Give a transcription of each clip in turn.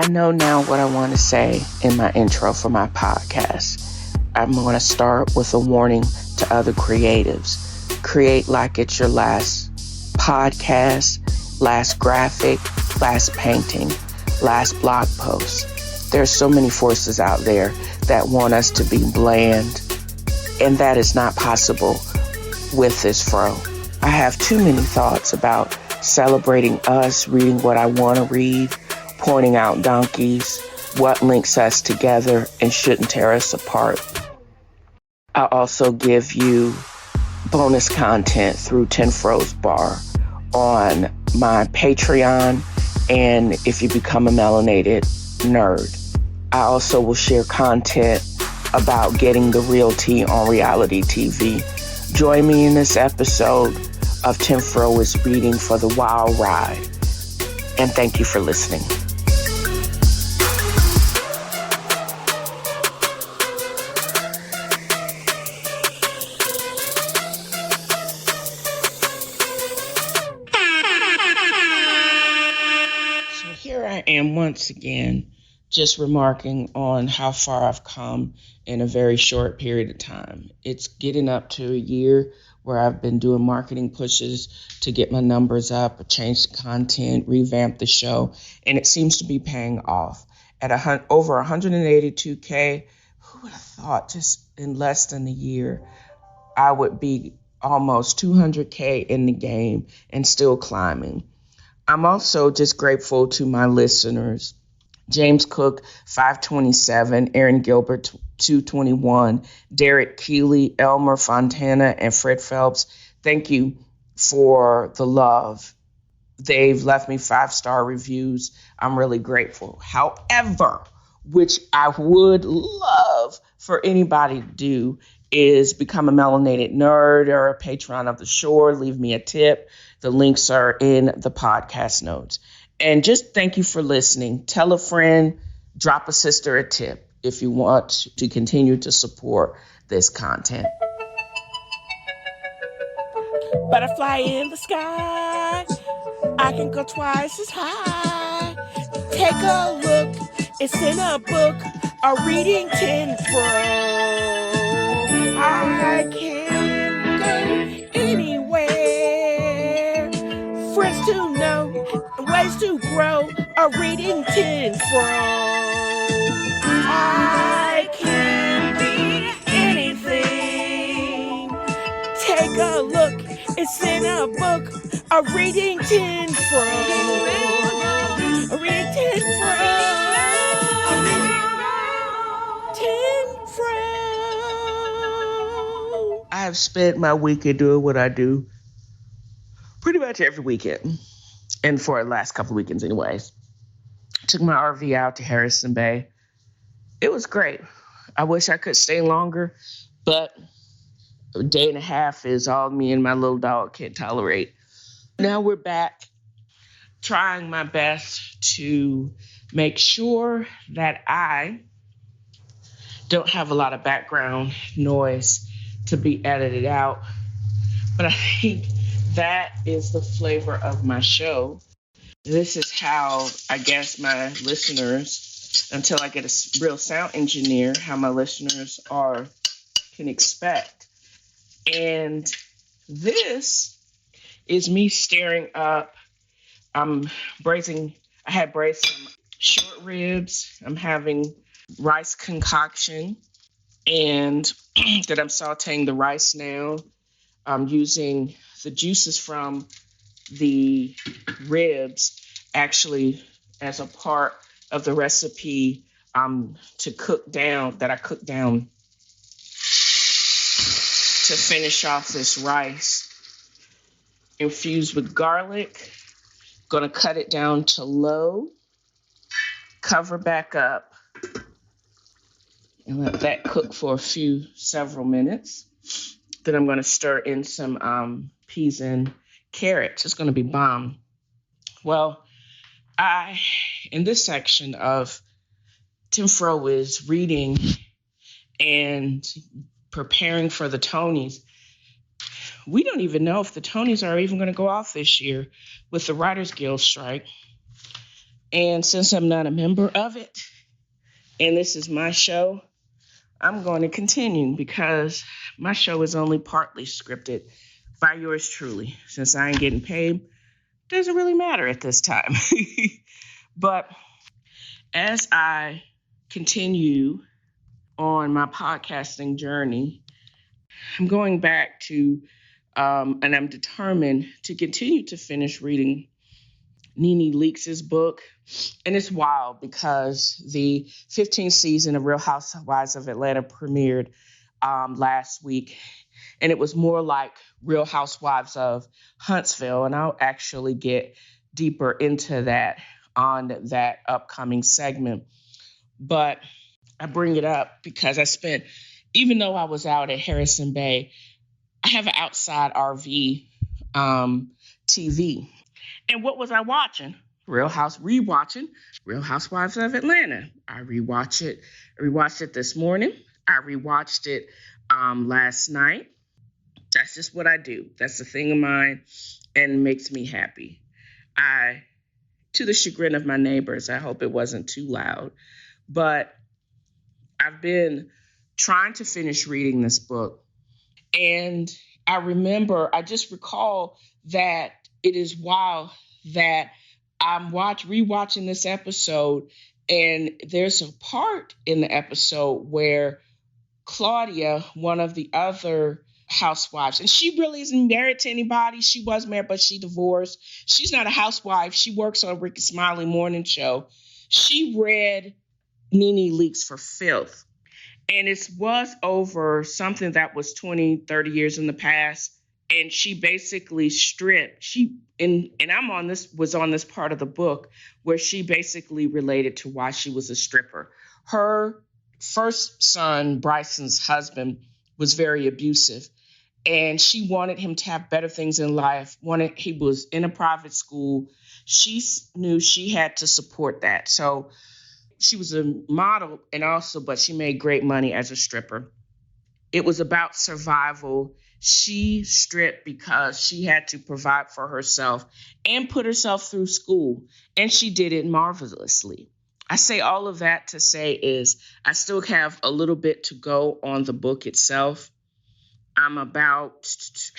know now what I want to say in my intro for my podcast. I'm going to start with a warning to other creatives. Create like it's your last podcast, last graphic, last painting, last blog post. There's so many forces out there that want us to be bland, and that is not possible with this fro. I have too many thoughts about celebrating us, reading what I want to read, pointing out donkeys, what links us together and shouldn't tear us apart. I'll also give you bonus content through TNFro's bar on my Patreon, and if you become a melanated nerd. I also will share content about getting the real tea on reality TV. Join me in this episode of TNFro is Reading for the Wild Ride, and thank you for listening. Here I am once again, just remarking on how far I've come in a very short period of time. It's getting up to a year where I've been doing marketing pushes to get my numbers up, change the content, revamp the show, and it seems to be paying off. At over 182K, who would have thought just in less than a year, I would be almost 200K in the game and still climbing. I'm also just grateful to my listeners. James Cook, 527, Aaron Gilbert, 221, Derek Keeley, Elmer Fontana, and Fred Phelps. Thank you for the love. They've left me 5-star reviews. I'm really grateful. However, which I would love for anybody to do, is become a melanated nerd or a patron of the show. Leave me a tip. The links are in the podcast notes. And just thank you for listening. Tell a friend, drop a sister a tip if you want to continue to support this content. Butterfly in the sky, I can go twice as high. Take a look, it's in a book, a reading TNFro. I can go anywhere, friends to know, ways to grow, a reading TNFro. I can be anything. Take a look, it's in a book, a reading TNFro. A reading TNFro. I have spent my weekend doing what I do pretty much every weekend, and for the last couple of weekends anyways. Took my RV out to Harrison Bay. It was great. I wish I could stay longer, but a day and a half is all me and my little dog can tolerate. Now we're back, trying my best to make sure that I don't have a lot of background noise to be edited out. But I think that is the flavor of my show. This is how I guess my listeners, until I get a real sound engineer, how my listeners can expect. And this is me staring up. I had braised some short ribs. I'm having rice concoction, and that I'm sauteing the rice now. I'm using the juices from the ribs actually as a part of the recipe to cook down, that I cooked down to finish off this rice infused with garlic. Gonna cut it down to low, cover back up, and let that cook for several minutes. Then I'm gonna stir in some peas and carrots. It's gonna be bomb. Well, in this section of TNFro is reading and preparing for the Tonys. We don't even know if the Tonys are even going to go off this year with the Writers Guild strike. And since I'm not a member of it, and this is my show, I'm going to continue because my show is only partly scripted by yours truly. Since I ain't getting paid, doesn't really matter at this time. But as I continue on my podcasting journey, I'm going back to, and I'm determined to continue to finish reading Nene Leakes' book. And it's wild because the 15th season of Real Housewives of Atlanta premiered last week. And it was more like Real Housewives of Huntsville. And I'll actually get deeper into that on that upcoming segment. But I bring it up because even though I was out at Harrison Bay, I have an outside RV TV. And what was I watching? Rewatching Real Housewives of Atlanta. I rewatched it this morning. I rewatched it last night. That's just what I do. That's a thing of mine and makes me happy. To the chagrin of my neighbors, I hope it wasn't too loud. But I've been trying to finish reading this book. And I just recall that it is wild that I'm rewatching this episode, and there's a part in the episode where Claudia, one of the other housewives, and she really isn't married to anybody. She was married, but she divorced. She's not a housewife. She works on Ricky Smiley morning show. She read Nene Leakes for filth. And it was over something that was 20, 30 years in the past. And she basically stripped. And I'm was on this part of the book where she basically related to why she was a stripper. Her first son, Bryson's husband, was very abusive. And she wanted him to have better things in life. He was in a private school. She knew she had to support that. So she was a model but she made great money as a stripper. It was about survival. She stripped because she had to provide for herself and put herself through school. And she did it marvelously. I say all of that to say is I still have a little bit to go on the book itself. I'm about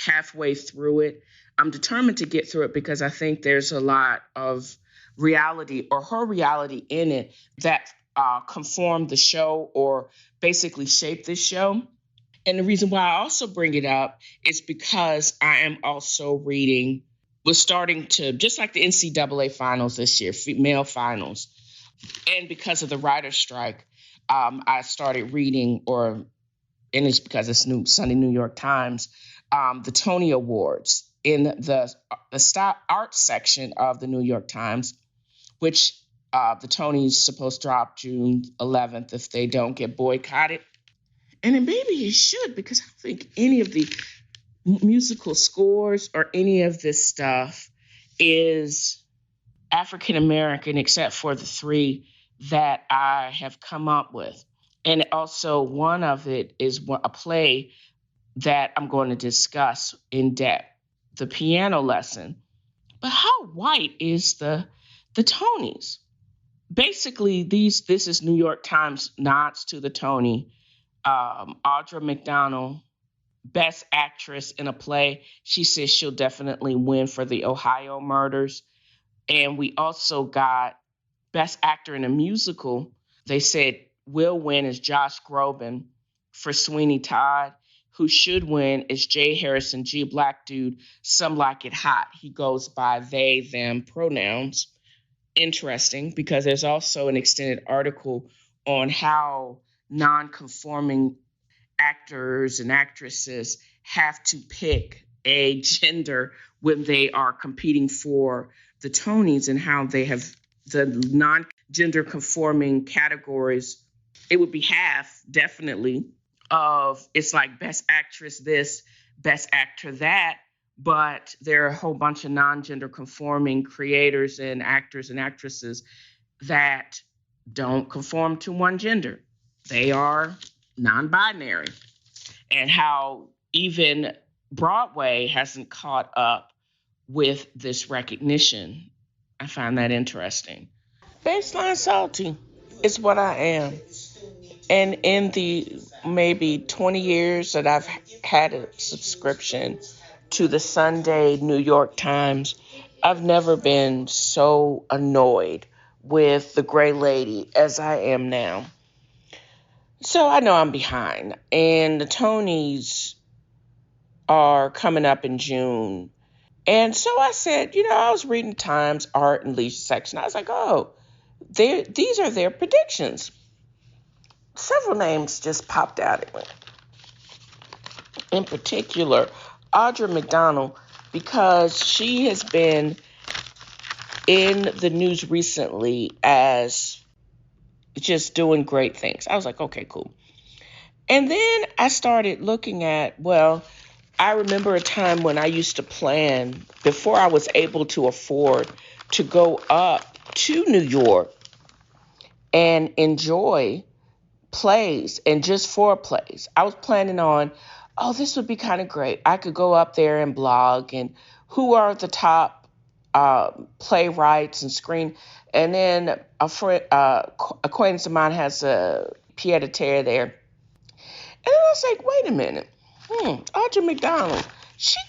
halfway through it. I'm determined to get through it because I think there's a lot of reality or her reality in it that conformed the show or basically shaped this show. And the reason why I also bring it up is because I am also starting to, just like the NCAA finals this year, male finals. And because of the writer's strike, I started reading, and it's because it's Sunday New York Times, the Tony Awards in the art section of the New York Times, which the Tonys supposed to drop June 11th if they don't get boycotted. And then maybe it should, because I don't think any of the musical scores or any of this stuff is African American except for the three that I have come up with. And also one of it is a play that I'm going to discuss in depth, The Piano Lesson. But how white is the Tonys? Basically, this is New York Times nods to the Tony. Audra McDonald, Best Actress in a Play. She says she'll definitely win for the Ohio Murders. And we also got Best Actor in a Musical. They said will win is Josh Groban for Sweeney Todd. Who should win is Jay Harrison, G, black dude, Some Like It Hot. He goes by they, them pronouns. Interesting, because there's also an extended article on how non-conforming actors and actresses have to pick a gender when they are competing for the Tonys, and how they have the non-gender conforming categories. It would be half, definitely, of it's like Best Actress this, Best Actor that, but there are a whole bunch of non-gender conforming creators and actors and actresses that don't conform to one gender. They are non-binary. And how even Broadway hasn't caught up with this recognition. I find that interesting. Baseline salty is what I am. And in the maybe 20 years that I've had a subscription to the Sunday New York Times, I've never been so annoyed with the gray lady as I am now. So I know I'm behind. And the Tonys are coming up in June. And so I said, I was reading Times Art and Leisure section. I was like, oh, these are their predictions. Several names just popped out at me. In particular, Audra McDonald, because she has been in the news recently as just doing great things. I was like, okay, cool. And then I started looking at, I remember a time when I used to plan, before I was able to afford to go up to New York and enjoy plays and just for plays. I was planning on, this would be kind of great. I could go up there and blog and who are the top playwrights and screen. And then a friend, acquaintance of mine has a pied-à-terre there. And then I was like, wait a minute. Audra McDonald, she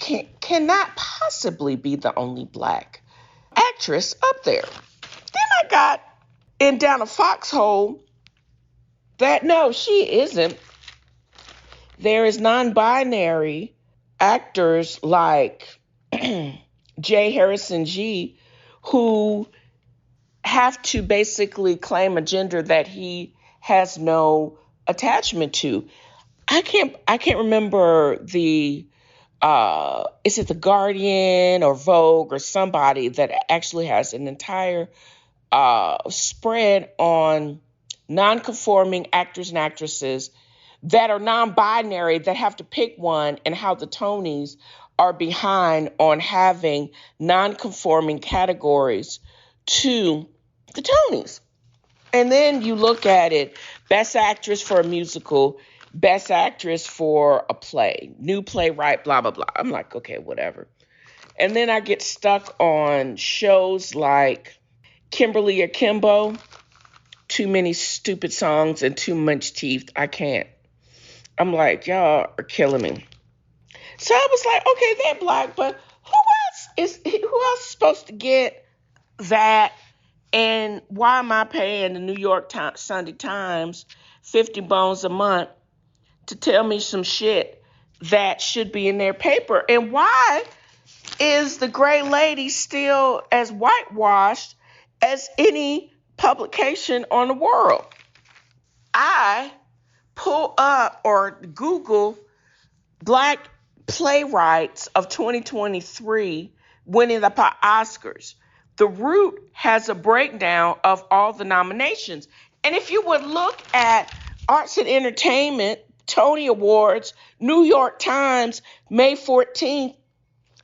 cannot possibly be the only Black actress up there. Then I got down a foxhole that no, she isn't. There is non-binary actors like J. Harrison G. who have to basically claim a gender that he has no attachment to. I can't remember the is it The Guardian or Vogue or somebody that actually has an entire spread on non-conforming actors and actresses that are non-binary that have to pick one, and how the Tonys are behind on having non-conforming categories to the Tonys. And then you look at it, Best Actress for a Musical, Best Actress for a Play, New Playwright, blah, blah, blah. I'm like, okay, whatever. And then I get stuck on shows like Kimberly Akimbo, Too Many Stupid Songs and Too Much Teeth. I can't. I'm like, y'all are killing me. So I was like, okay, they're Black, but who else is supposed to get that? And why am I paying the New York Sunday Times 50 bones a month to tell me some shit that should be in their paper? And why is the gray lady still as whitewashed as any publication on the world? I pull up or Google Black playwrights of 2023 winning the Oscars. The Root has a breakdown of all the nominations. And if you would look at Arts and Entertainment, Tony Awards, New York Times, May 14th,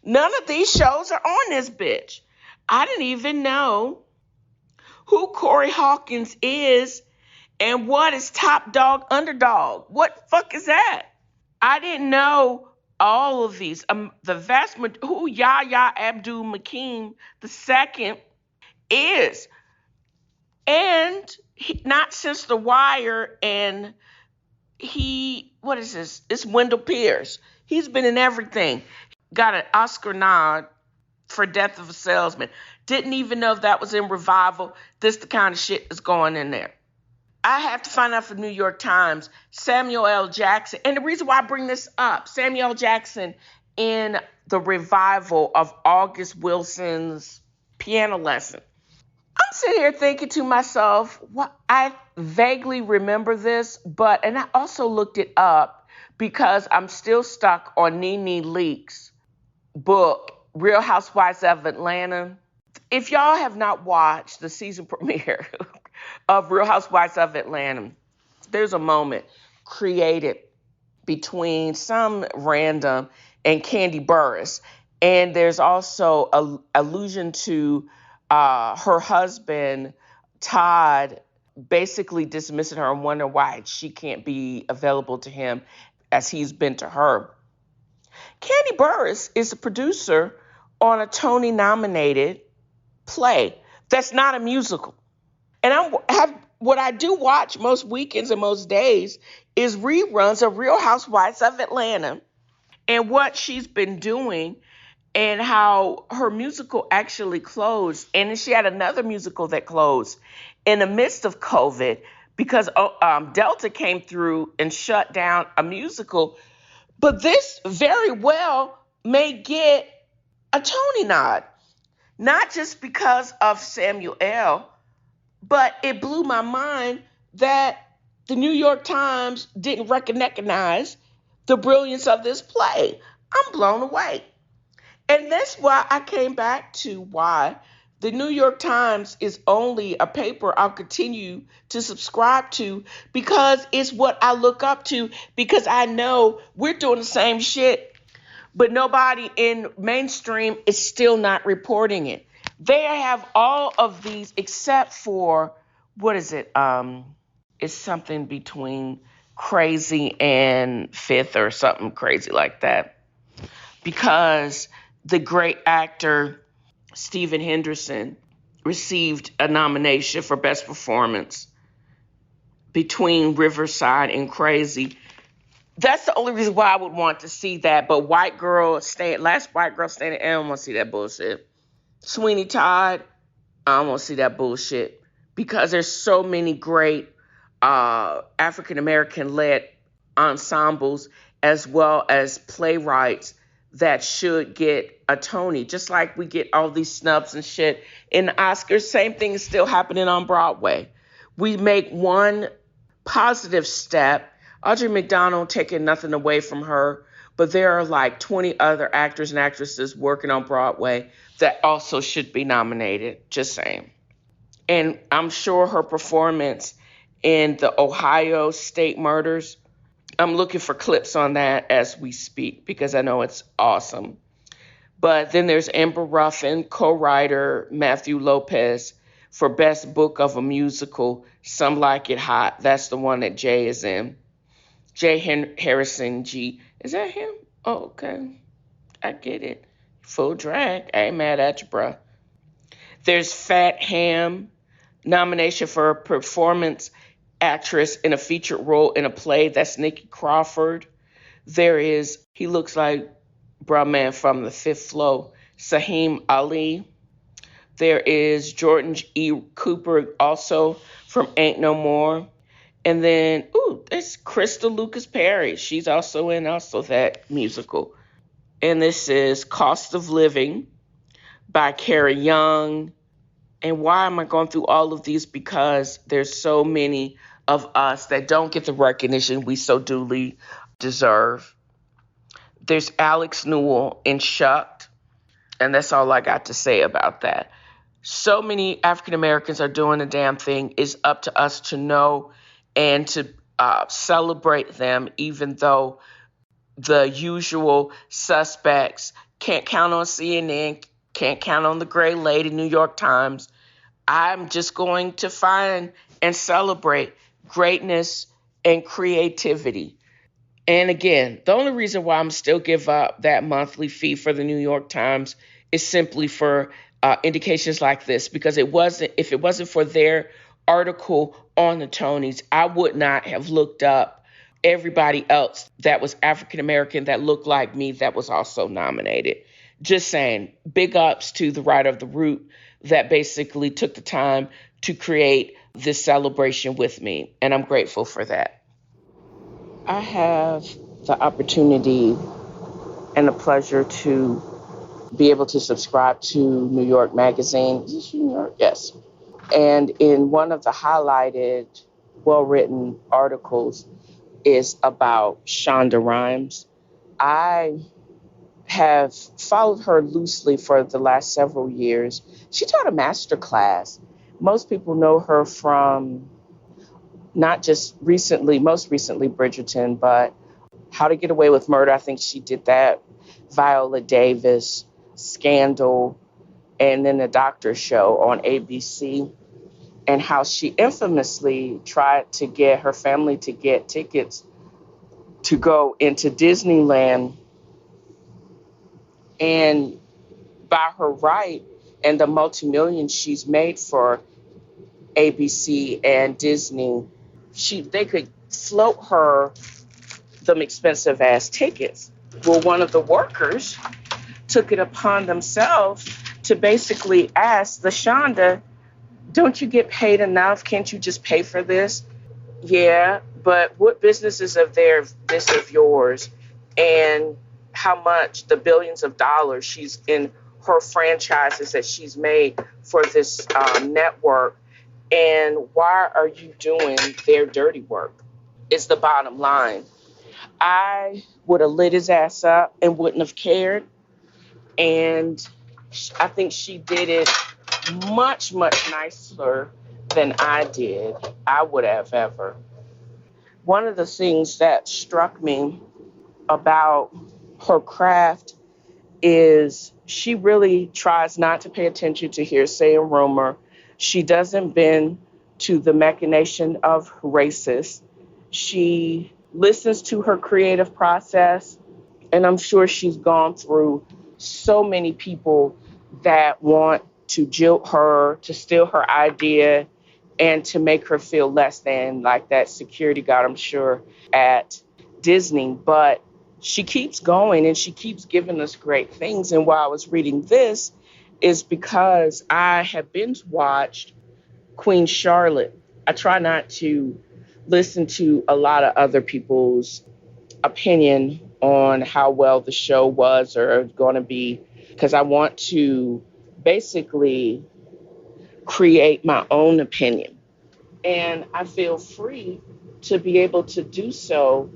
none of these shows are on this bitch. I didn't even know who Corey Hawkins is and what is Top Dog Underdog. What fuck is that? I didn't know all of these. The vast majority, who Yahya Abdul-Mateen II is. And not since The Wire, and what is this? It's Wendell Pierce. He's been in everything. Got an Oscar nod for Death of a Salesman. Didn't even know if that was in Revival. This the kind of shit that's going in there. I have to find out from New York Times, Samuel L. Jackson. And the reason why I bring this up, Samuel L. Jackson in the revival of August Wilson's Piano Lesson. I'm sitting here thinking to myself, I vaguely remember this, and I also looked it up because I'm still stuck on Nene Leakes' book, Real Housewives of Atlanta. If y'all have not watched the season premiere of Real Housewives of Atlanta, there's a moment created between some random and Kandi Burruss. And there's also an allusion to her husband, Todd, basically dismissing her and wondering why she can't be available to him as he's been to her. Kandi Burruss is a producer on a Tony-nominated play that's not a musical. And what I do watch most weekends and most days is reruns of Real Housewives of Atlanta and what she's been doing and how her musical actually closed. And then she had another musical that closed in the midst of COVID because Delta came through and shut down a musical. But this very well may get a Tony nod, not just because of Samuel L., but it blew my mind that the New York Times didn't recognize the brilliance of this play. I'm blown away. And that's why I came back to why the New York Times is only a paper I'll continue to subscribe to, because it's what I look up to, because I know we're doing the same shit, but nobody in mainstream is still not reporting it. They have all of these except for, what is it? It's something between Crazy and Fifth or something crazy like that. Because the great actor Stephen Henderson received a nomination for Best Performance between Riverside and Crazy. That's the only reason why I would want to see that. But Last White Girl Standing, I don't want to see that bullshit. Sweeney Todd, I don't want to see that bullshit. Because there's so many great African American led ensembles as well as playwrights that should get a Tony, just like we get all these snubs and shit in the Oscars. Same thing is still happening on Broadway. We make one positive step. Audrey McDonald, taking nothing away from her, but there are like 20 other actors and actresses working on Broadway that also should be nominated. Just saying. And I'm sure her performance in the Ohio State murders, I'm looking for clips on that as we speak because I know it's awesome. But then there's Amber Ruffin, co-writer Matthew Lopez for Best Book of a Musical, Some Like It Hot. That's the one that Jay is in. Jay Harrison G. Is that him? Oh, okay. I get it. Full drag. I ain't mad at you, bruh. There's Fat Ham, nomination for performance actress in a featured role in a play. That's Nikki Crawford. There is, he looks like bruh man from the Fifth Flow, Saheem Ali. There is Jordan E. Cooper, also from Ain't No More. And then, there's Crystal Lucas Perry. She's also in that musical. And this is Cost of Living by Carrie Young. And why am I going through all of these? Because there's so many of us that don't get the recognition we so duly deserve. There's Alex Newell in Shucked. And that's all I got to say about that. So many African Americans are doing the damn thing. It's up to us to know and to celebrate them, even though the usual suspects can't count on CNN, can't count on the Gray Lady, New York Times. I'm just going to find and celebrate greatness and creativity. And again, the only reason why I'm still give up that monthly fee for the New York Times is simply for indications like this, because if it wasn't for their article on the Tonys, I would not have looked up everybody else that was African American that looked like me that was also nominated. Just saying, big ups to the writer of The Root that basically took the time to create this celebration with me, and I'm grateful for that. I have the opportunity and the pleasure to be able to subscribe to New York Magazine. Is this New York? Yes. And in one of the highlighted, well-written articles is about Shonda Rhimes. I have followed her loosely for the last several years. She taught a master class. Most people know her from not just most recently Bridgerton, but How to Get Away with Murder. I think she did that. Viola Davis, Scandal, and then The Doctor Show on ABC. And how she infamously tried to get her family to get tickets to go into Disneyland, and by her right and the multi-millions she's made for ABC and Disney, they could float her them expensive ass tickets. Well, one of the workers took it upon themselves to basically ask LaShonda, don't you get paid enough? Can't you just pay for this? Yeah, but what business is of this of yours? And how much, the billions of dollars she's in her franchises that she's made for this network, and why are you doing their dirty work? Is the bottom line. I would have lit his ass up and wouldn't have cared. And I think she did it much, much nicer than I did. I would have ever. One of the things that struck me about her craft is she really tries not to pay attention to hearsay and rumor. She doesn't bend to the machination of racists. She listens to her creative process, and I'm sure she's gone through so many people that want to jilt her, to steal her idea, and to make her feel less than, like that security guard, I'm sure, at Disney. But she keeps going and she keeps giving us great things. And while I was reading this is because I have binge watched Queen Charlotte. I try not to listen to a lot of other people's opinion on how well the show was or going to be, because I want to basically create my own opinion. And I feel free to be able to do so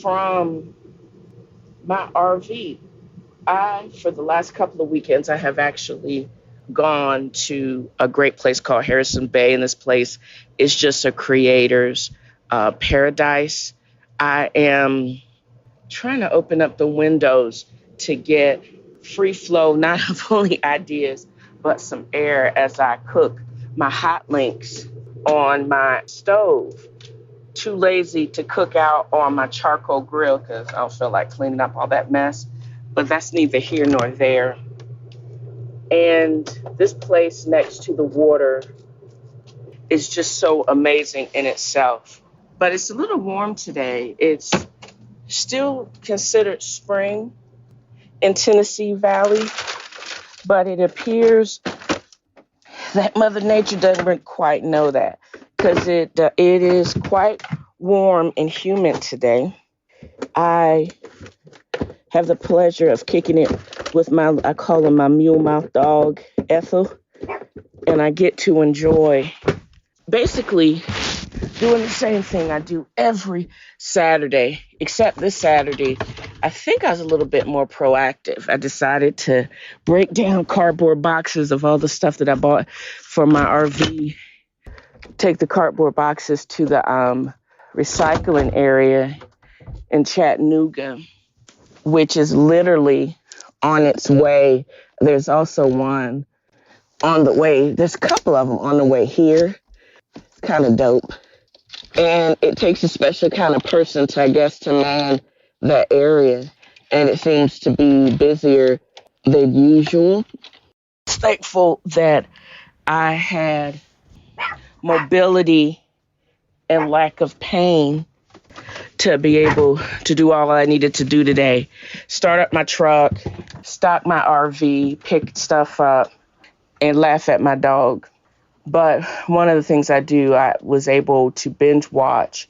from my RV. For the last couple of weekends, I have actually gone to a great place called Harrison Bay, and this place is just a creator's paradise. I am trying to open up the windows to get free flow, not of only ideas, but some air as I cook my hot links on my stove. Too lazy to cook out on my charcoal grill because I don't feel like cleaning up all that mess. But that's neither here nor there. And this place next to the water is just so amazing in itself. But it's a little warm today. It's still considered spring in Tennessee Valley, but it appears that Mother Nature doesn't quite know that, because it is quite warm and humid today. I have the pleasure of kicking it with I call him my mule mouth dog, Ethel, and I get to enjoy basically doing the same thing I do every Saturday, except this Saturday, I think I was a little bit more proactive. I decided to break down cardboard boxes of all the stuff that I bought for my RV, take the cardboard boxes to the recycling area in Chattanooga, which is literally on its way. There's also one on the way. There's a couple of them on the way here. It's kind of dope. And it takes a special kind of person to, I guess, to man that area. And it seems to be busier than usual. Thankful that I had mobility and lack of pain to be able to do all I needed to do today. Start up my truck, stock my RV, pick stuff up, and laugh at my dog. But one of the things I do, I was able to binge watch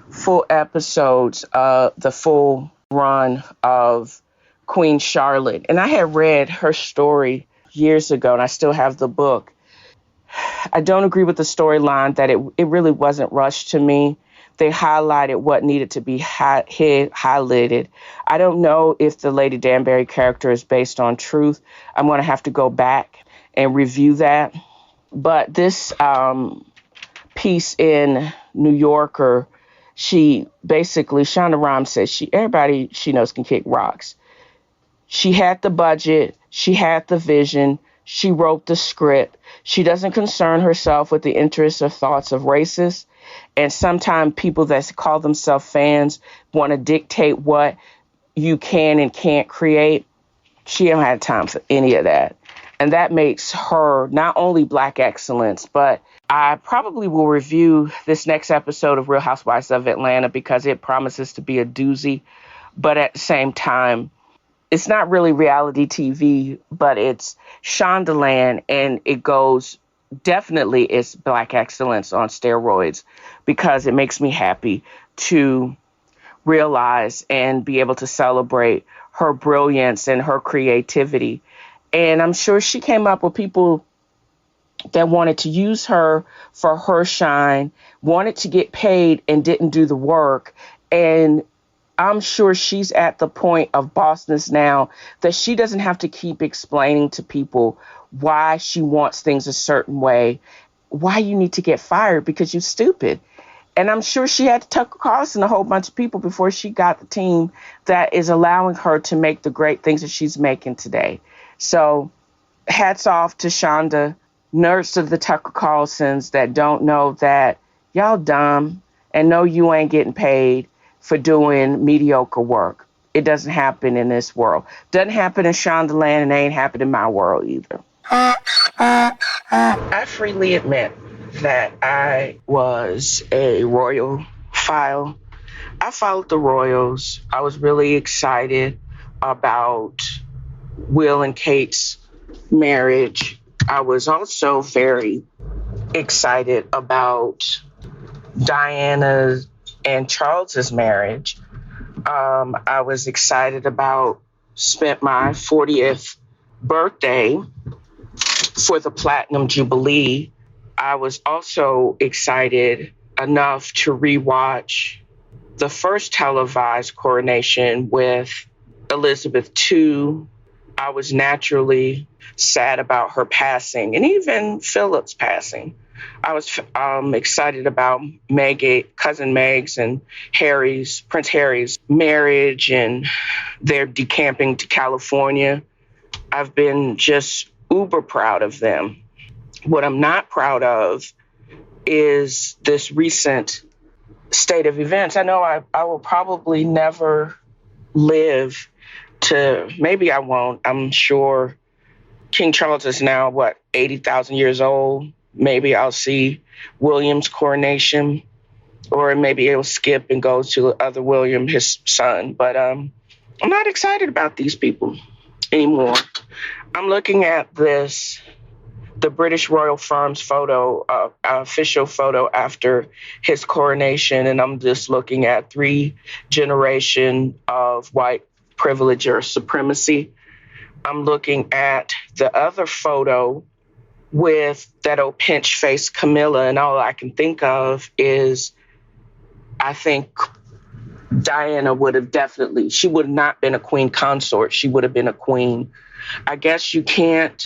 full episodes of the full run of Queen Charlotte. And I had read her story years ago, and I still have the book. I don't agree with the storyline that it really wasn't rushed to me. They highlighted what needed to be highlighted. I don't know if the Lady Danbury character is based on truth. I'm going to have to go back and review that. But this piece in New Yorker, she basically, Shonda Rhimes says everybody she knows can kick rocks. She had the budget. She had the vision. She wrote the script. She doesn't concern herself with the interests or thoughts of racists. And sometimes people that call themselves fans want to dictate what you can and can't create. She don't have time for any of that. And that makes her not only Black excellence, but I probably will review this next episode of Real Housewives of Atlanta because it promises to be a doozy. But at the same time, it's not really reality TV, but it's Shondaland, and it goes definitely it's Black excellence on steroids because it makes me happy to realize and be able to celebrate her brilliance and her creativity. And I'm sure she came up with people that wanted to use her for her shine, wanted to get paid and didn't do the work. And I'm sure she's at the point of bossness now that she doesn't have to keep explaining to people why she wants things a certain way, why you need to get fired because you're stupid. And I'm sure she had to Tucker Carlson a whole bunch of people before she got the team that is allowing her to make the great things that she's making today. So hats off to Shonda, nurse of the Tucker Carlsons that don't know that y'all dumb and know you ain't getting paid for doing mediocre work. It doesn't happen in this world. Doesn't happen in Shondaland and ain't happen in my world either. I freely admit that I was a royal file. I followed the royals. I was really excited about Will and Kate's marriage. I was also very excited about Diana and Charles's marriage. I was excited about, spent my 40th birthday for the Platinum Jubilee. I was also excited enough to rewatch the first televised coronation with Elizabeth II. I was naturally sad about her passing and even Philip's passing. I was excited about cousin Meg's and Prince Harry's marriage and their decamping to California. I've been just uber proud of them. What I'm not proud of is this recent state of events. I know I will probably never live to, maybe I won't. I'm sure King Charles is now, 80,000 years old. Maybe I'll see William's coronation, or maybe it'll skip and go to other William, his son. But I'm not excited about these people anymore. I'm looking at the British royal firm's photo, official photo after his coronation, and I'm just looking at 3 generations of white privilege or supremacy. I'm looking at the other photo with that old pinch-faced Camilla, and all I can think of is I think Diana she would have not been a queen consort. She would have been a queen. I guess you can't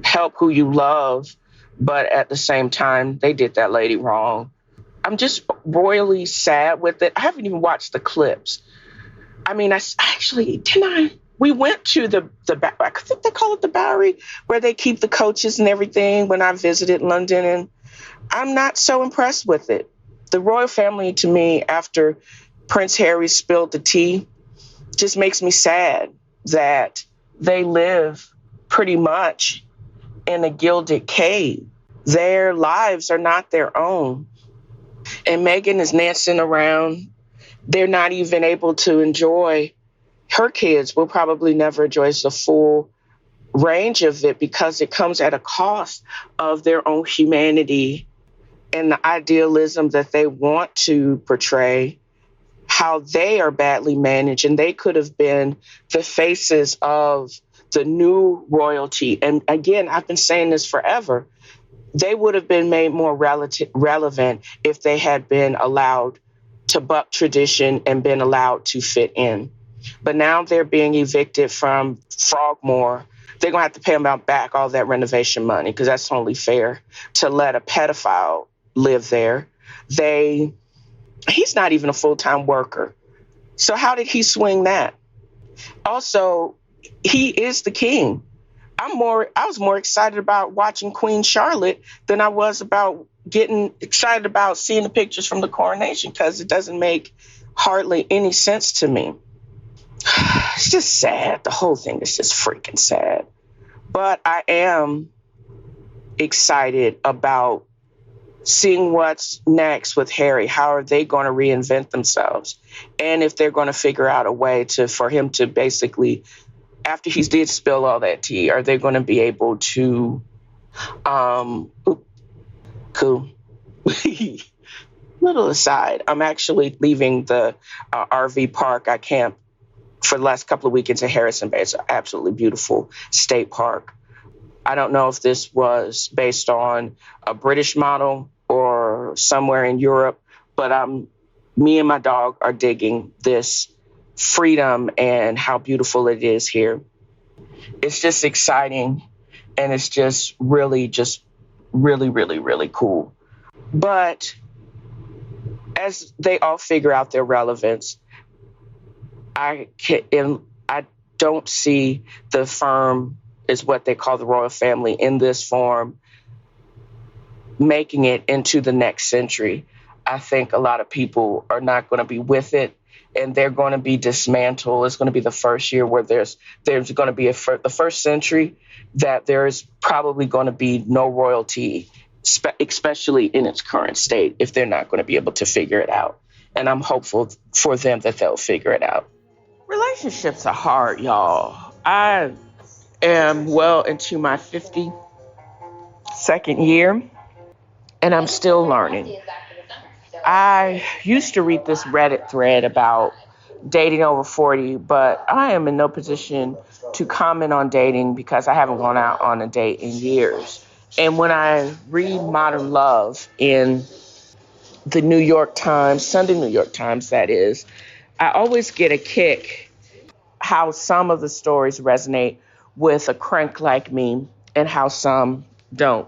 help who you love, but at the same time, they did that lady wrong. I'm just royally sad with it. I haven't even watched the clips. I mean, we went to the I think they call it the Bowery, where they keep the coaches and everything when I visited London, and I'm not so impressed with it. The royal family, to me, after Prince Harry spilled the tea, just makes me sad that they live pretty much in a gilded cave. Their lives are not their own. And Meghan is dancing around. They're not even able to enjoy, her kids will probably never enjoy the full range of it because it comes at a cost of their own humanity and the idealism that they want to portray, how they are badly managed. And they could have been the faces of the new royalty. And again, I've been saying this forever. They would have been made more relevant if they had been allowed to buck tradition and been allowed to fit in. But now they're being evicted from Frogmore. They're going to have to pay them back all that renovation money because that's only fair to let a pedophile live there. He's not even a full-time worker. So how did he swing that? Also, he is the king. I was more excited about watching Queen Charlotte than I was about getting excited about seeing the pictures from the coronation because it doesn't make hardly any sense to me. It's just sad. The whole thing is just freaking sad. But I am excited about seeing what's next with Harry. How are they going to reinvent themselves? And if they're going to figure out a way for him to basically, after he did spill all that tea, are they going to be able to, cool. Little aside, I'm actually leaving the RV park. I camped for the last couple of weekends in Harrison Bay. It's an absolutely beautiful state park. I don't know if this was based on a British model or somewhere in Europe, but me and my dog are digging this freedom and how beautiful it is here. It's just exciting, and it's just really, really, really cool. But as they all figure out their relevance, I don't see the firm, is what they call the royal family, in this form making it into the next century. I think a lot of people are not going to be with it, and they're going to be dismantled. It's going to be the first year where there's going to be the first century that there's probably going to be no royalty, especially in its current state, if they're not going to be able to figure it out. And I'm hopeful for them that they'll figure it out. Relationships are hard, y'all. I am well into my 52nd year, and I'm still learning. I used to read this Reddit thread about dating over 40, but I am in no position to comment on dating because I haven't gone out on a date in years. And when I read Modern Love in the New York Times, Sunday New York Times, that is, I always get a kick how some of the stories resonate with a crank like me and how some don't.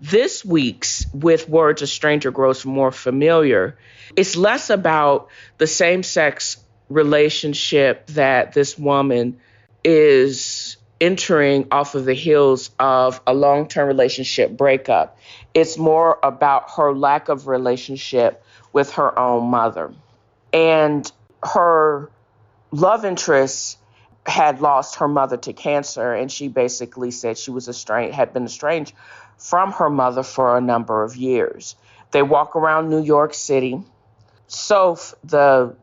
This week's With Words a Stranger Grows More Familiar, it's less about the same-sex relationship that this woman is entering off of the heels of a long-term relationship breakup. It's more about her lack of relationship with her own mother. And her love interest had lost her mother to cancer, and she basically said she was had been estranged from her mother for a number of years. They walk around New York City. Soph, the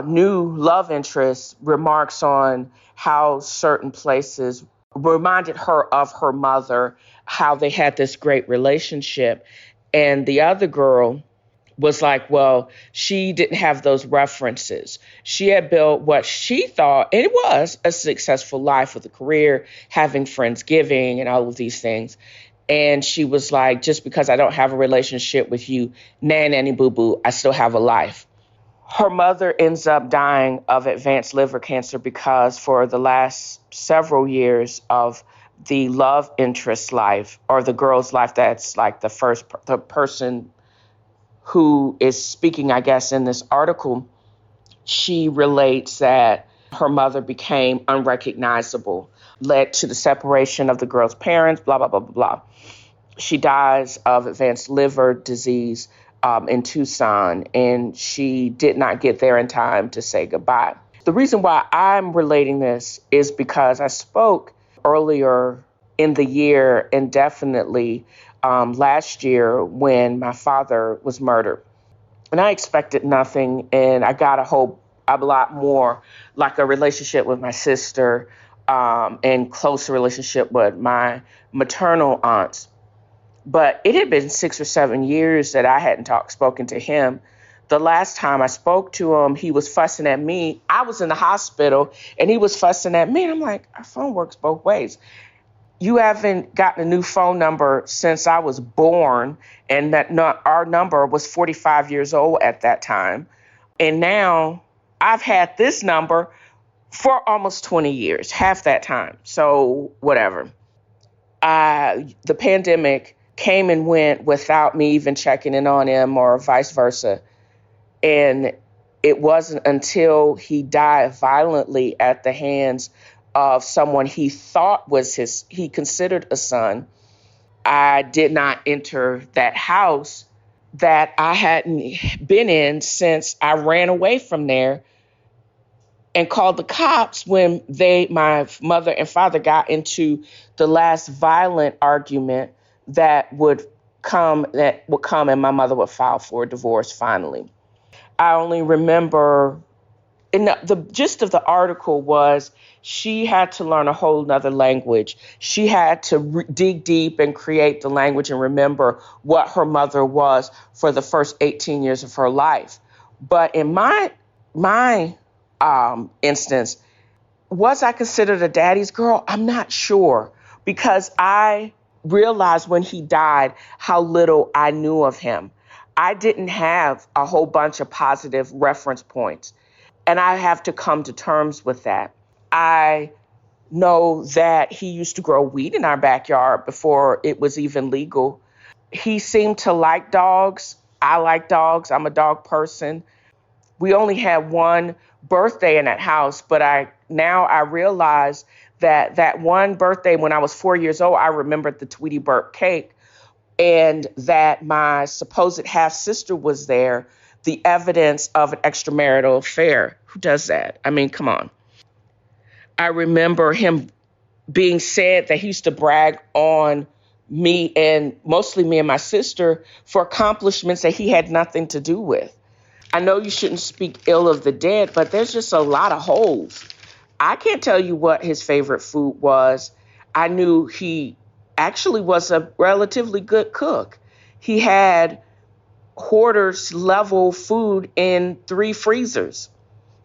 new love interest, remarks on how certain places reminded her of her mother, how they had this great relationship. And the other girl was like, well, she didn't have those references. She had built what she thought, and it was a successful life with a career, having Friendsgiving and all of these things. And she was like, just because I don't have a relationship with you, nanny boo boo, I still have a life. Her mother ends up dying of advanced liver cancer because for the last several years of the love interest life, or the girl's life, that's like the person who is speaking, I guess, in this article, she relates that her mother became unrecognizable, led to the separation of the girl's parents, blah, blah, blah, blah, blah. She dies of advanced liver disease in Tucson, and she did not get there in time to say goodbye. The reason why I'm relating this is because I spoke earlier in the year, and definitely last year, when my father was murdered. And I expected nothing, and I got a lot more, like a relationship with my sister, and closer relationship with my maternal aunts. But it had been 6 or 7 years that I hadn't spoken to him. The last time I spoke to him, he was fussing at me. I was in the hospital, and he was fussing at me. And I'm like, our phone works both ways. You haven't gotten a new phone number since I was born, and our number was 45 years old at that time. And now I've had this number for almost 20 years, half that time. So whatever. The pandemic came and went without me even checking in on him, or vice versa. And it wasn't until he died violently at the hands of someone he thought was he considered a son. I did not enter that house that I hadn't been in since I ran away from there and called the cops when my mother and father got into the last violent argument that would come, and my mother would file for a divorce finally. I only remember, and the gist of the article was she had to learn a whole nother language. She had to dig deep and create the language and remember what her mother was for the first 18 years of her life. But in my instance, was I considered a daddy's girl? I'm not sure, because I realized when he died how little I knew of him. I didn't have a whole bunch of positive reference points, and I have to come to terms with that. I know that he used to grow weed in our backyard before it was even legal. He seemed to like dogs. I like dogs. I'm a dog person. We only had one birthday in that house, but I realize that one birthday when I was 4 years old, I remembered the Tweety Bird cake, and that my supposed half-sister was there, the evidence of an extramarital affair. Who does that? I mean, come on. I remember him being said that he used to brag on me, and mostly me and my sister, for accomplishments that he had nothing to do with. I know you shouldn't speak ill of the dead, but there's just a lot of holes. I can't tell you what his favorite food was. I knew he actually was a relatively good cook. He had hoarders level food in 3 freezers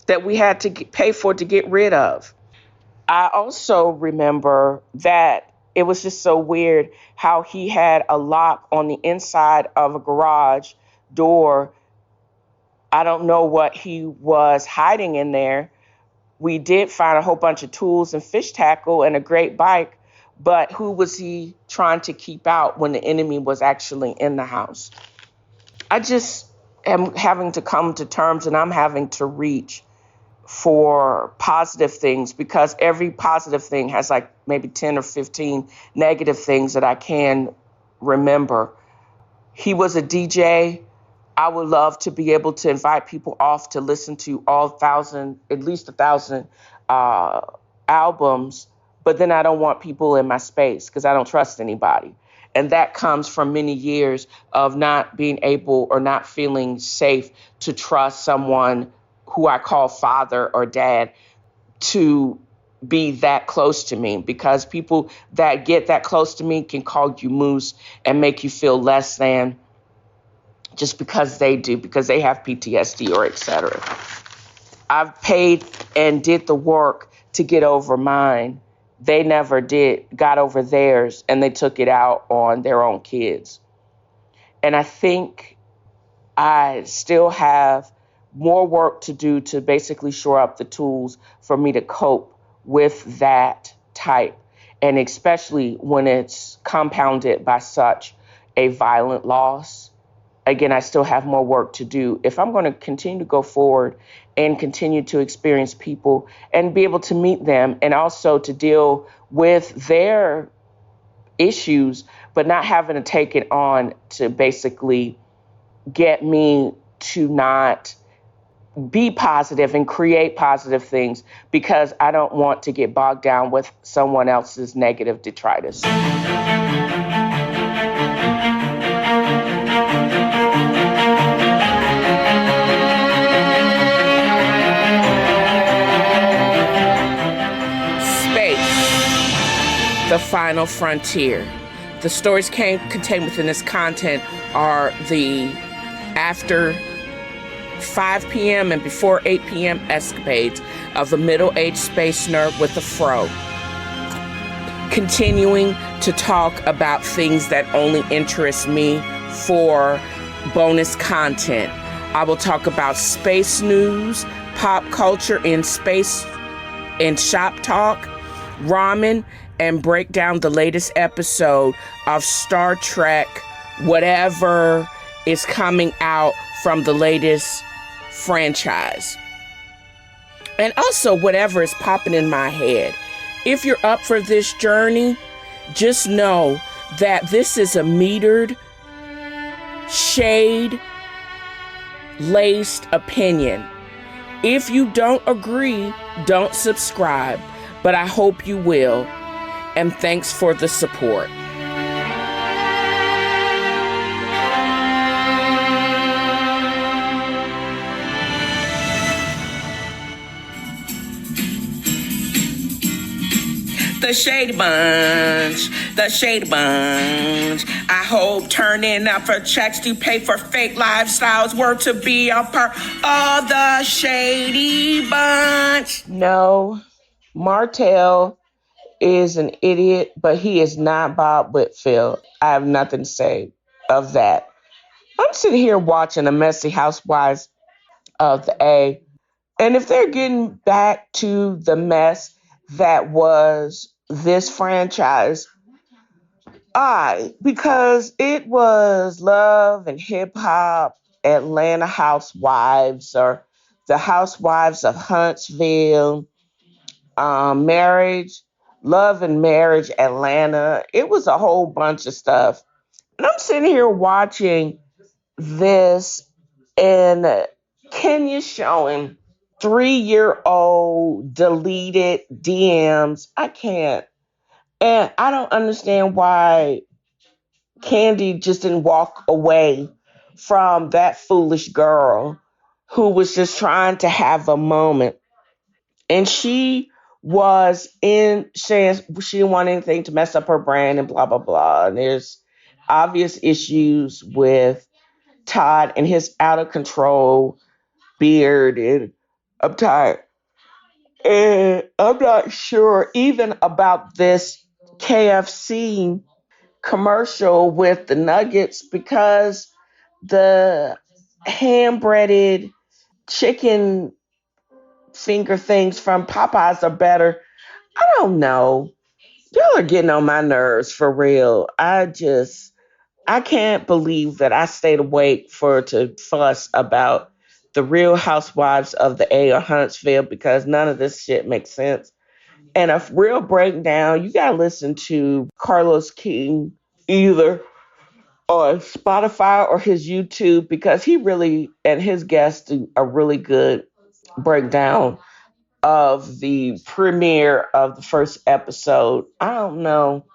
that we had to pay for to get rid of. I also remember that it was just so weird how he had a lock on the inside of a garage door. I don't know what he was hiding in there. We did find a whole bunch of tools and fish tackle and a great bike, but who was he trying to keep out when the enemy was actually in the house? I just am having to come to terms, and I'm having to reach for positive things, because every positive thing has like maybe 10 or 15 negative things that I can remember. He was a DJ. I would love to be able to invite people off to listen to at least 1,000 albums, but then I don't want people in my space because I don't trust anybody. And that comes from many years of not being able or not feeling safe to trust someone who I call father or dad to be that close to me, because people that get that close to me can call you moose and make you feel less than just because they have PTSD or etc. I've paid and did the work to get over mine. They never got over theirs, and they took it out on their own kids. And I think I still have more work to do to basically shore up the tools for me to cope with that type, and especially when it's compounded by such a violent loss. Again, I still have more work to do if I'm going to continue to go forward and continue to experience people and be able to meet them, and also to deal with their issues, but not having to take it on to basically get me to not be positive and create positive things, because I don't want to get bogged down with someone else's negative detritus. The final frontier. The stories contained within this content are the after 5 p.m. and before 8 p.m. escapades of a middle-aged space nerd with a fro, continuing to talk about things that only interest me for bonus content. I will talk about space news, pop culture in space, and shop talk, ramen, and break down the latest episode of Star Trek, whatever is coming out from the latest franchise. And also whatever is popping in my head. If you're up for this journey, just know that this is a metered, shade-laced opinion. If you don't agree, don't subscribe, but I hope you will. And thanks for the support. The Shady Bunch, the Shady Bunch. I hope turning up for checks to pay for fake lifestyles were to be a part of the Shady Bunch. No, Martell is an idiot, but he is not Bob Whitfield. I have nothing to say of that. I'm sitting here watching the Messy Housewives of the A, and if they're getting back to the mess that was this franchise, because it was Love and Hip Hop, Atlanta Housewives, or the Housewives of Huntsville, Marriage, Love and Marriage, Atlanta. It was a whole bunch of stuff. And I'm sitting here watching this, and Kenya showing 3-year-old deleted DMs. I can't. And I don't understand why Kandi just didn't walk away from that foolish girl who was just trying to have a moment. And she was in saying she didn't want anything to mess up her brand and blah, blah, blah. And there's obvious issues with Todd and his out of control beard. And I'm tired. And I'm not sure even about this KFC commercial with the nuggets, because the hand breaded chicken finger things from Popeyes are better. I don't know. Y'all are getting on my nerves for real. I can't believe that I stayed awake to fuss about the Real Housewives of the A or Huntsville, because none of this shit makes sense. And a real breakdown, you gotta listen to Carlos King either on Spotify or his YouTube, because he really and his guests do a really good breakdown of the premiere of the first episode. I don't know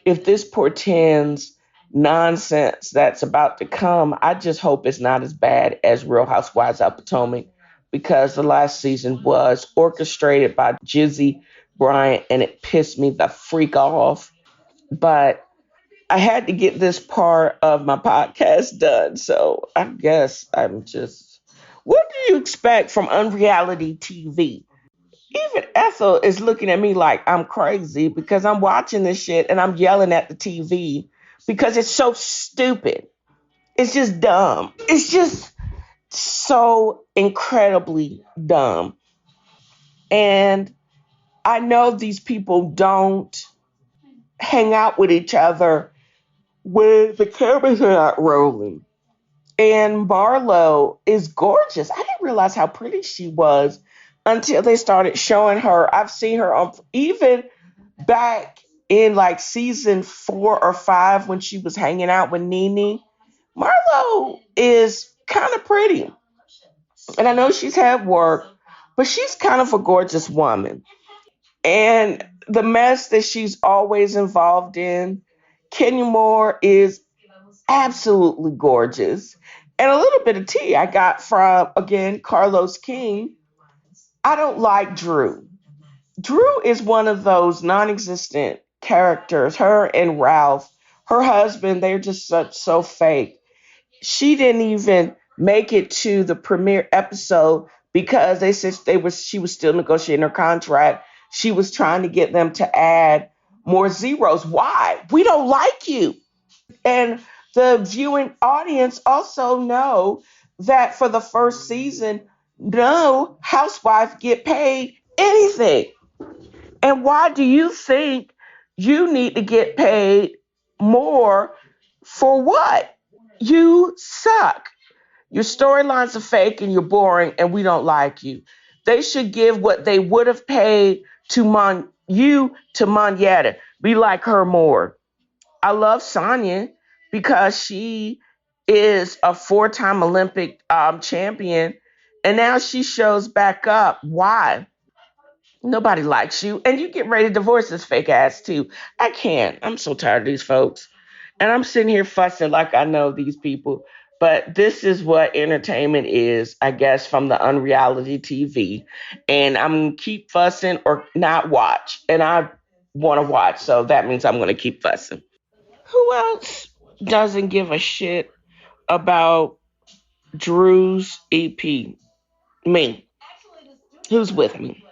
if this portends nonsense that's about to come. I just hope it's not as bad as Real Housewives of Potomac, because the last season was orchestrated by Jizzy Bryant and it pissed me the freak off. But I had to get this part of my podcast done. So I guess I'm just. What do you expect from Unreality TV? Even Ethel is looking at me like I'm crazy because I'm watching this shit and I'm yelling at the TV because it's so stupid. It's just dumb. It's just so incredibly dumb. And I know these people don't hang out with each other when the cameras are not rolling. And Marlo is gorgeous. I didn't realize how pretty she was until they started showing her. I've seen her on even back in like season 4 or 5 when she was hanging out with Nene. Marlo is kind of pretty. And I know she's had work, but she's kind of a gorgeous woman. And the mess that she's always involved in, Kenya Moore is absolutely gorgeous. And a little bit of tea I got from, again, Carlos King. I don't like Drew. Drew is one of those non existent characters. Her and Ralph, her husband, they're just so fake. She didn't even make it to the premiere episode because they said she was still negotiating her contract. She was trying to get them to add more zeros. Why? We don't like you. And the viewing audience also know that for the first season, no housewife get paid anything. And why do you think you need to get paid more for what? You suck. Your storylines are fake and you're boring and we don't like you. They should give what they would have paid to Monyetta. Be like her more. I love Sonya because she is a 4-time Olympic champion And now she shows back up. Why? Nobody likes you. And you get ready to divorce this fake ass too. I can't. I'm so tired of these folks. And I'm sitting here fussing like I know these people. But this is what entertainment is, I guess, from the Unreality TV. And I'm going to keep fussing or not watch. And I want to watch. So that means I'm going to keep fussing. Who else doesn't give a shit about Drew's EP? Me. Who's with me?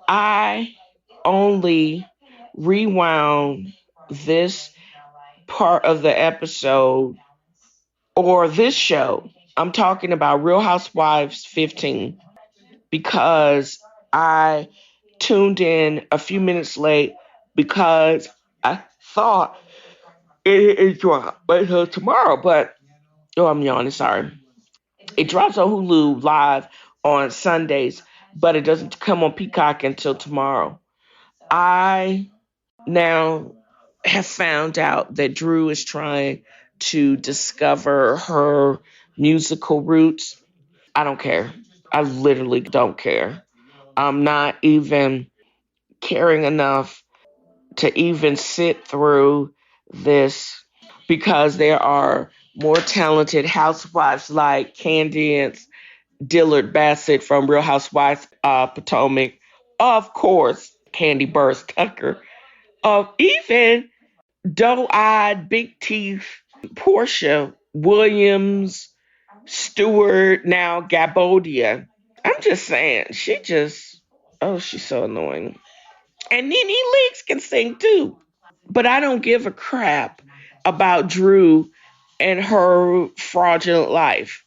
I only rewound this part of the episode or this show. I'm talking about Real Housewives 15 because I tuned in a few minutes late because I thought it dropped until tomorrow, but oh, I'm yawning, sorry. It drops on Hulu live on Sundays, but it doesn't come on Peacock until tomorrow. I now have found out that Drew is trying to discover her musical roots. I don't care. I literally don't care. I'm not even caring enough to even sit through this because there are more talented housewives like Kandi and Dillard Bassett from Real Housewives Potomac. Of course, Candy Burst Tucker. Of even doe-eyed, big teeth, Portia Williams, Stewart, now Gabodia. I'm just saying, she's so annoying. And Nene Leakes can sing too. But I don't give a crap about Drew and her fraudulent life.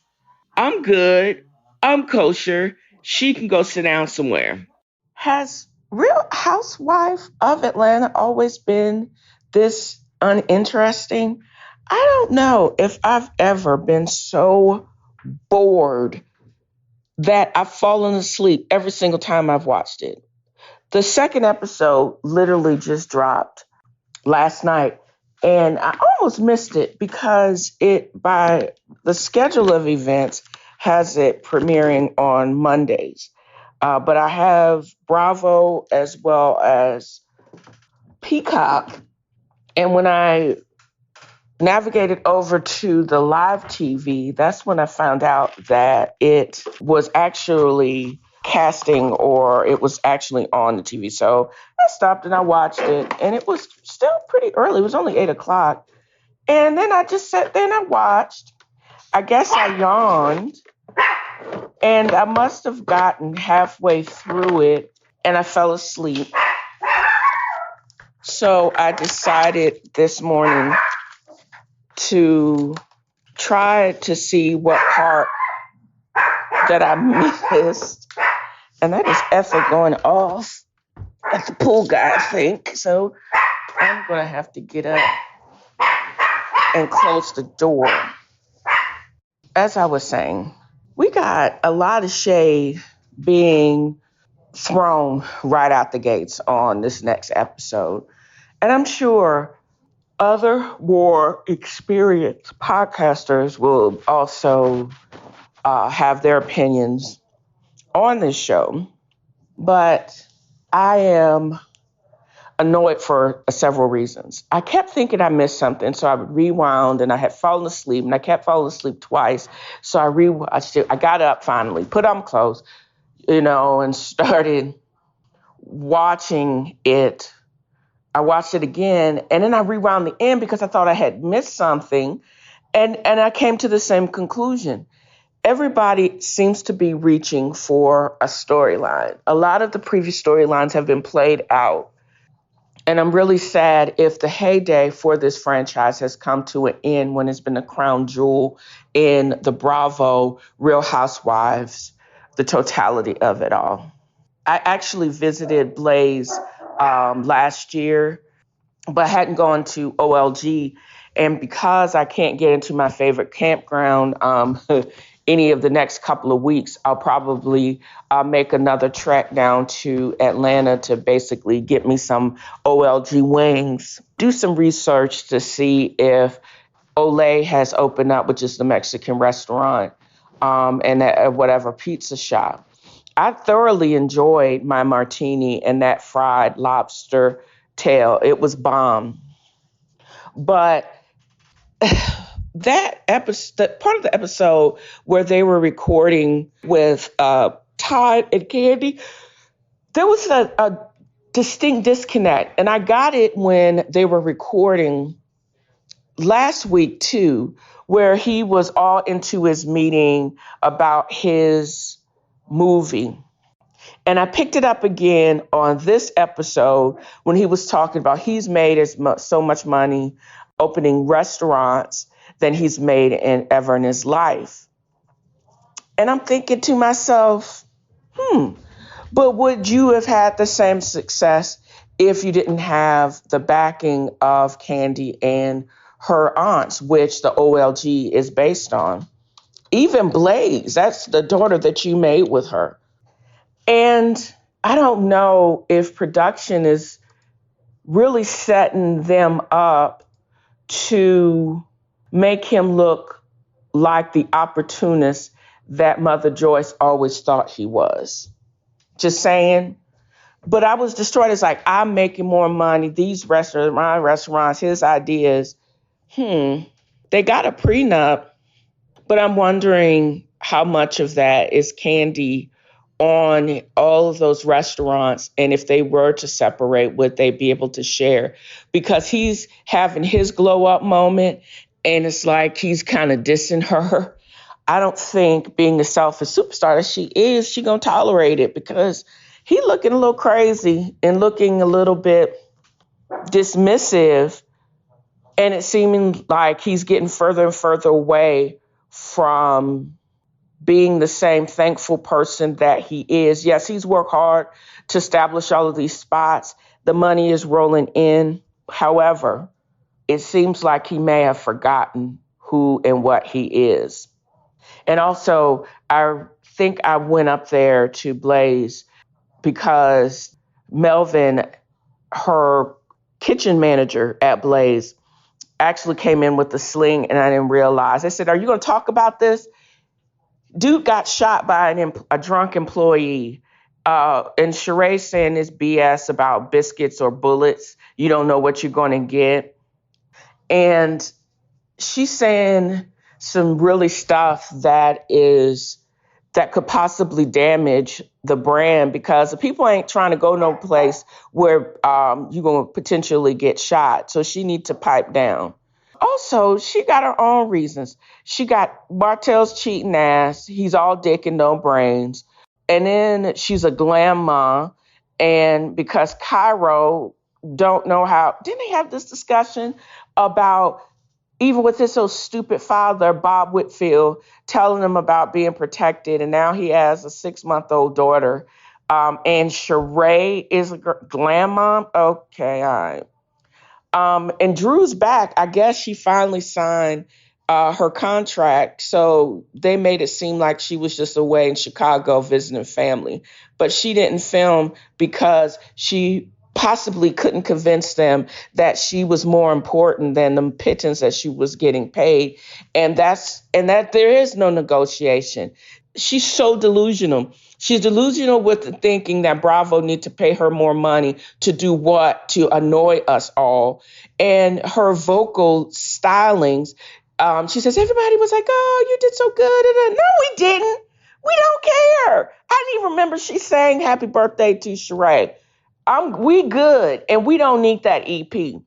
I'm good. I'm kosher. She can go sit down somewhere. Has Real Housewife of Atlanta always been this uninteresting? I don't know if I've ever been so bored that I've fallen asleep every single time I've watched it. The second episode literally just dropped last night, and I almost missed it because it, by the schedule of events, has it premiering on Mondays. But I have Bravo as well as Peacock. And when I navigated over to the live TV, that's when I found out that it was actually casting or it was actually on the TV. So I stopped and I watched it, and it was still pretty early. It was only 8 o'clock. And then I just sat there and I watched. I guess I yawned, and I must have gotten halfway through it and I fell asleep. So I decided this morning to try to see what part that I missed. And that is Ethel going off at the pool guy, I think. So I'm going to have to get up and close the door. As I was saying, we got a lot of shade being thrown right out the gates on this next episode. And I'm sure other more experienced podcasters will also have their opinions on this show. But I am annoyed for several reasons. I kept thinking I missed something, so I would rewound, and I had fallen asleep, and I kept falling asleep twice. So I rewatched it. I got up finally, put on clothes, and started watching it. I watched it again, and then I rewound the end because I thought I had missed something, and I came to the same conclusion. Everybody seems to be reaching for a storyline. A lot of the previous storylines have been played out, and I'm really sad if the heyday for this franchise has come to an end when it's been a crown jewel in the Bravo, Real Housewives, the totality of it all. I actually visited Blaze last year, but hadn't gone to OLG. And because I can't get into my favorite campground any of the next couple of weeks, I'll probably make another trek down to Atlanta to basically get me some OLG wings, do some research to see if Olay has opened up, which is the Mexican restaurant and at whatever pizza shop. I thoroughly enjoyed my martini and that fried lobster tail. It was bomb. But that episode, part of the episode where they were recording with Todd and Kandi, there was a distinct disconnect. And I got it when they were recording last week too, where he was all into his meeting about his movie. And I picked it up again on this episode when he was talking about he's made so much money opening restaurants than he's made ever in his life. And I'm thinking to myself, but would you have had the same success if you didn't have the backing of Kandi and her aunts, which the OLG is based on? Even Blaze, that's the daughter that you made with her. And I don't know if production is really setting them up to make him look like the opportunist that Mother Joyce always thought he was. Just saying. But I was destroyed. It's like, I'm making more money. These restaurants, his ideas, they got a prenup, but I'm wondering how much of that is Kandi on all of those restaurants, and if they were to separate, would they be able to share? Because he's having his glow up moment, and it's like he's kind of dissing her. I don't think, being the selfish superstar that she is, she gonna tolerate it, because he looking a little crazy and looking a little bit dismissive, and it seeming like he's getting further and further away from being the same thankful person that he is. Yes, he's worked hard to establish all of these spots. The money is rolling in. However, it seems like he may have forgotten who and what he is. And also, I think I went up there to Blaze because Melvin, her kitchen manager at Blaze, actually came in with a sling, and I didn't realize. I said, "Are you going to talk about this?" Dude got shot by a drunk employee. And Sharee saying this BS about biscuits or bullets. You don't know what you're going to get. And she's saying some really stuff that could possibly damage the brand, because the people ain't trying to go no place where you're going to potentially get shot. So she needs to pipe down. Also, she got her own reasons. She got Martell's cheating ass. He's all dick and no brains. And then she's a glam mom. And because Cairo don't know how, didn't they have this discussion about, even with his so stupid father, Bob Whitfield, telling him about being protected, and now he has a 6-month-old daughter. And Sharee is a glam mom? Okay, all right. And Drew's back. I guess she finally signed her contract. So they made it seem like she was just away in Chicago visiting family. But she didn't film because she possibly couldn't convince them that she was more important than the pittance that she was getting paid. And that there is no negotiation. She's so delusional. She's delusional with the thinking that Bravo need to pay her more money to do what? To annoy us all. And her vocal stylings, she says, everybody was like, oh, you did so good. No, we didn't. We don't care. I didn't even remember she sang happy birthday to Sharee. We good, and we don't need that EP.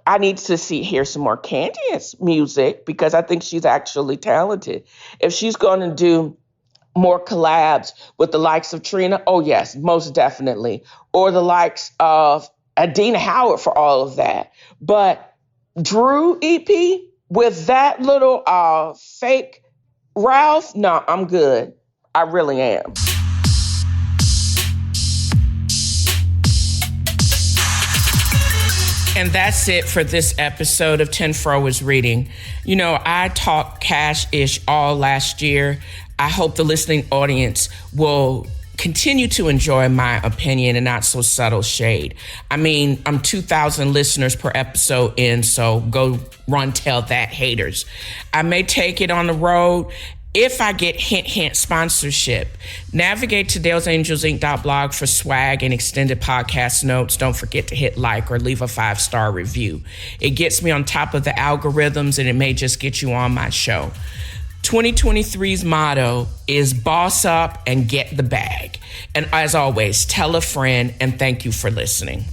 I need to hear some more Kandi's music, because I think she's actually talented. If she's going to do more collabs with the likes of Trina, oh yes, most definitely. Or the likes of Adina Howard for all of that. But Drew EP with that little fake Ralph, no, I'm good. I really am. And that's it for this episode of TNFro is Reading. You know, I talked cash-ish all last year. I hope the listening audience will continue to enjoy my opinion and not so subtle shade. I mean, I'm 2,000 listeners per episode in, so go run tell that, haters. I may take it on the road If I get hint sponsorship, navigate to dalesangelsinc.blog for swag and extended podcast notes. Don't forget to hit like or leave a 5-star review. It gets me on top of the algorithms, and it may just get you on my show. 2023's motto is boss up and get the bag. And as always, tell a friend, and thank you for listening.